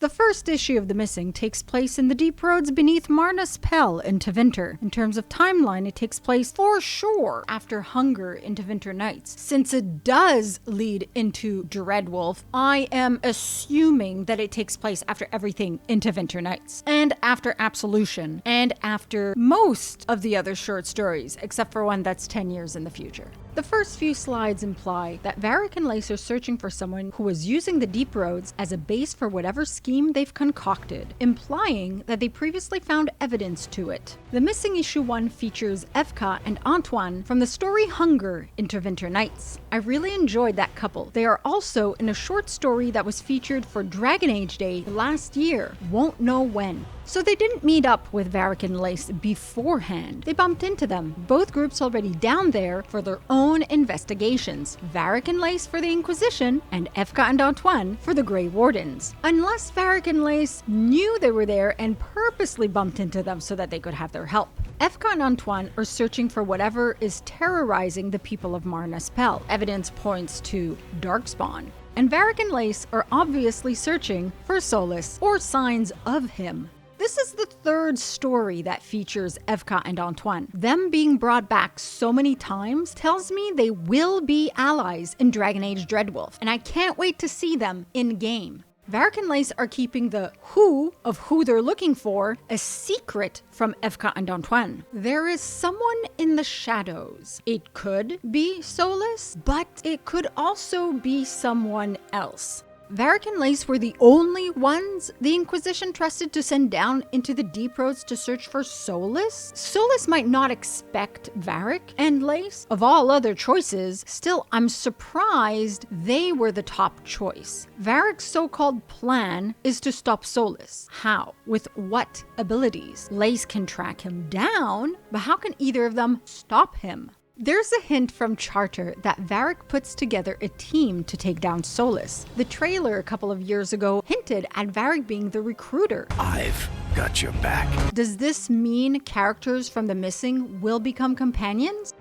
The first issue of The Missing takes place in the deep roads beneath Marna's Pell in Tevinter. In terms of timeline, it takes place for sure after Hunger in Tevinter Nights. Since it does lead into Dreadwolf, I am assuming that it takes place after everything in Tevinter Nights, and after Absolution, and after most of the other short stories, except for one that's 10 years in the future. The first few slides imply that Varric and Lace are searching for someone who was using the deep roads as a base for whatever scheme they've concocted, implying that they previously found evidence to it. The Missing issue 1 features Evka and Antoine from the story Hunger in Tevinter Nights. I really enjoyed that couple. They are also in a short story that was featured for Dragon Age Day last year, won't know when. So they didn't meet up with Varric and Lace beforehand. They bumped into them, both groups already down there for their own investigations. Varric and Lace for the Inquisition, and Evka and Antoine for the Grey Wardens. Unless Varric and Lace knew they were there and purposely bumped into them so that they could have their help. Evka and Antoine are searching for whatever is terrorizing the people of Marna's Pell. Evidence points to Darkspawn. And Varric and Lace are obviously searching for Solus, or signs of him. This is the third story that features Evka and Antoine. Them being brought back so many times tells me they will be allies in Dragon Age Dreadwolf, and I can't wait to see them in-game. Varric and Lace are keeping the who of who they're looking for a secret from Evka and Antoine. There is someone in the shadows. It could be Solus, but it could also be someone else. Varric and Lace were the only ones the Inquisition trusted to send down into the deep roads to search for Solus? Solus might not expect Varric and Lace. Of all other choices, still I'm surprised they were the top choice. Varric's so-called plan is to stop Solus. How? With what abilities? Lace can track him down, but how can either of them stop him? There's a hint from Charter that Varric puts together a team to take down Solus. The trailer a couple of years ago hinted at Varric being the recruiter. I've got your back. Does this mean characters from The Missing will become companions?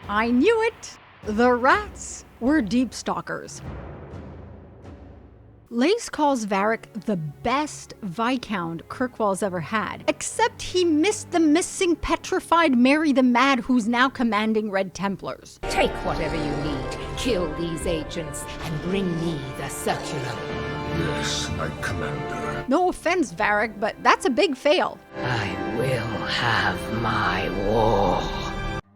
I knew it! The rats were deep stalkers. Lace calls Varric the best Viscount Kirkwall's ever had, except he missed the missing petrified Mary the Mad who's now commanding Red Templars. Take whatever you need, kill these agents, and bring me the circular. Yes, Knight Commander. No offense, Varric, but that's a big fail. I will have my war.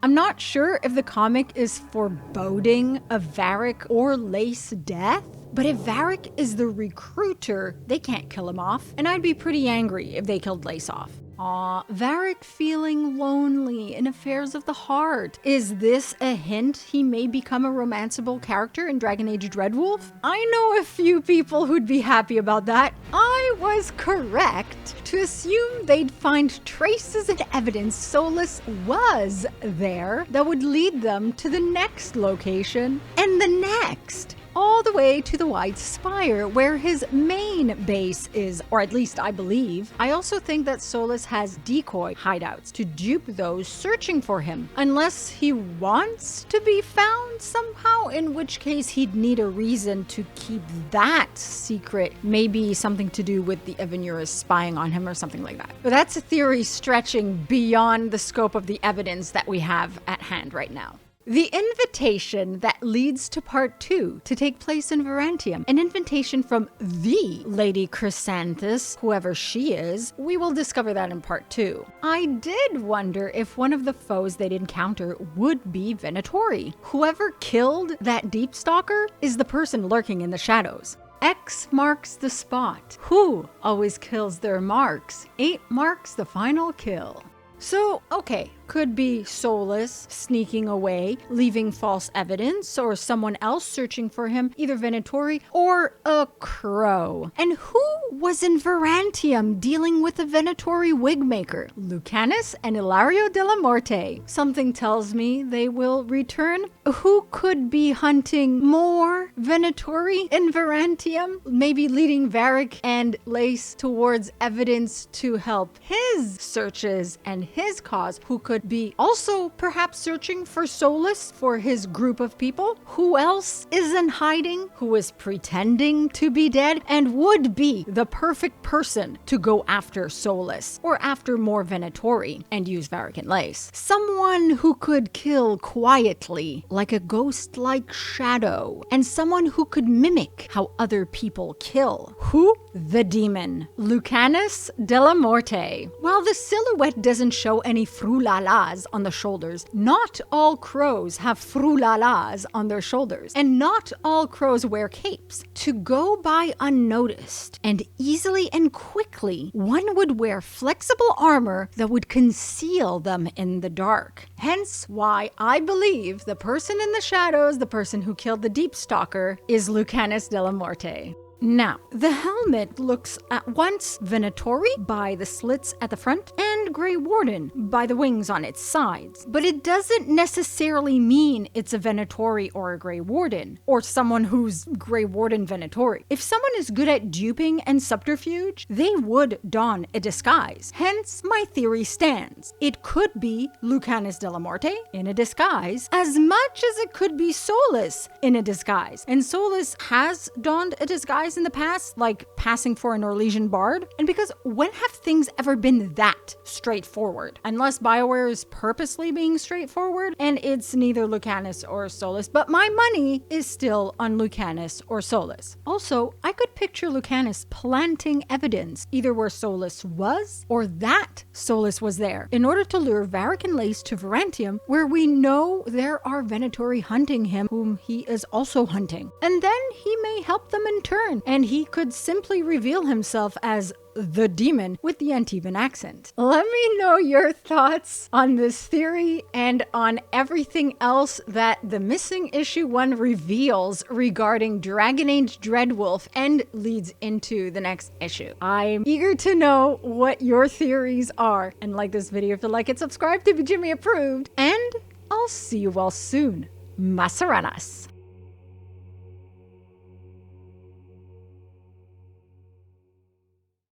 I'm not sure if the comic is foreboding of Varric or Lace death, but if Varric is the recruiter, they can't kill him off, and I'd be pretty angry if they killed Lace off. Aw, Varric feeling lonely in affairs of the heart. Is this a hint he may become a romanceable character in Dragon Age Dreadwolf? I know a few people who'd be happy about that. I was correct to assume they'd find traces and evidence Solus was there that would lead them to the next location and the next, all the way to the White Spire, where his main base is, or at least I believe. I also think that Solus has decoy hideouts to dupe those searching for him, unless he wants to be found somehow, in which case he'd need a reason to keep that secret. Maybe something to do with the Evanura spying on him or something like that. But that's a theory stretching beyond the scope of the evidence that we have at hand right now. The invitation that leads to part 2 to take place in Varantium. An invitation from the Lady Chrysanthus, whoever she is. We will discover that in part 2. I did wonder if one of the foes they'd encounter would be Venatori. Whoever killed that Deep Stalker is the person lurking in the shadows. X marks the spot. Who always kills their marks? 8 marks the final kill. So, okay, could be Solus sneaking away, leaving false evidence, or someone else searching for him, either Venatori or a crow. And who was in Varantium dealing with a Venatori wigmaker? Lucanus and Ilario de la Morte. Something tells me they will return. Who could be hunting more Venatori in Varantium? Maybe leading Varric and Lace towards evidence to help his searches and his cause. Who could could be also perhaps searching for solace for his group of people. Who else is in hiding? Who is pretending to be dead and would be the perfect person to go after Solus or after more Venatori and use Varric and Lace? Someone who could kill quietly, like a ghost-like shadow, and someone who could mimic how other people kill. Who? The demon, Lucanus de la Morte. While the silhouette doesn't show any frulalas on the shoulders, not all crows have frulalas on their shoulders, and not all crows wear capes. To go by unnoticed and easily and quickly, one would wear flexible armor that would conceal them in the dark. Hence why I believe the person in the shadows, the person who killed the Deep Stalker, is Lucanus de la Morte. Now, the helmet looks at once Venatori by the slits at the front and Grey Warden by the wings on its sides, but it doesn't necessarily mean it's a Venatori or a Grey Warden, or someone who's Grey Warden Venatori. If someone is good at duping and subterfuge, they would don a disguise. Hence, my theory stands. It could be Lucanus de la Morte in a disguise, as much as it could be Solus in a disguise. And Solus has donned a disguise in the past, like passing for an Orlesian bard. And because when have things ever been that straightforward? Unless BioWare is purposely being straightforward, and it's neither Lucanus or Solus, but my money is still on Lucanus or Solus. Also, I could picture Lucanus planting evidence either where Solus was or that Solus was there in order to lure Varric and Lace to Varantium, where we know there are Venatori hunting him, whom he is also hunting. And then he may help them in turn, and he could simply reveal himself as the demon with the Antivan accent. Let me know your thoughts on this theory and on everything else that the Missing Issue 1 reveals regarding Dragon Age Dreadwolf and leads into the next issue. I'm eager to know what your theories are, and like this video if you like it, subscribe to be Jimmy approved, and I'll see you all soon. Masaranas.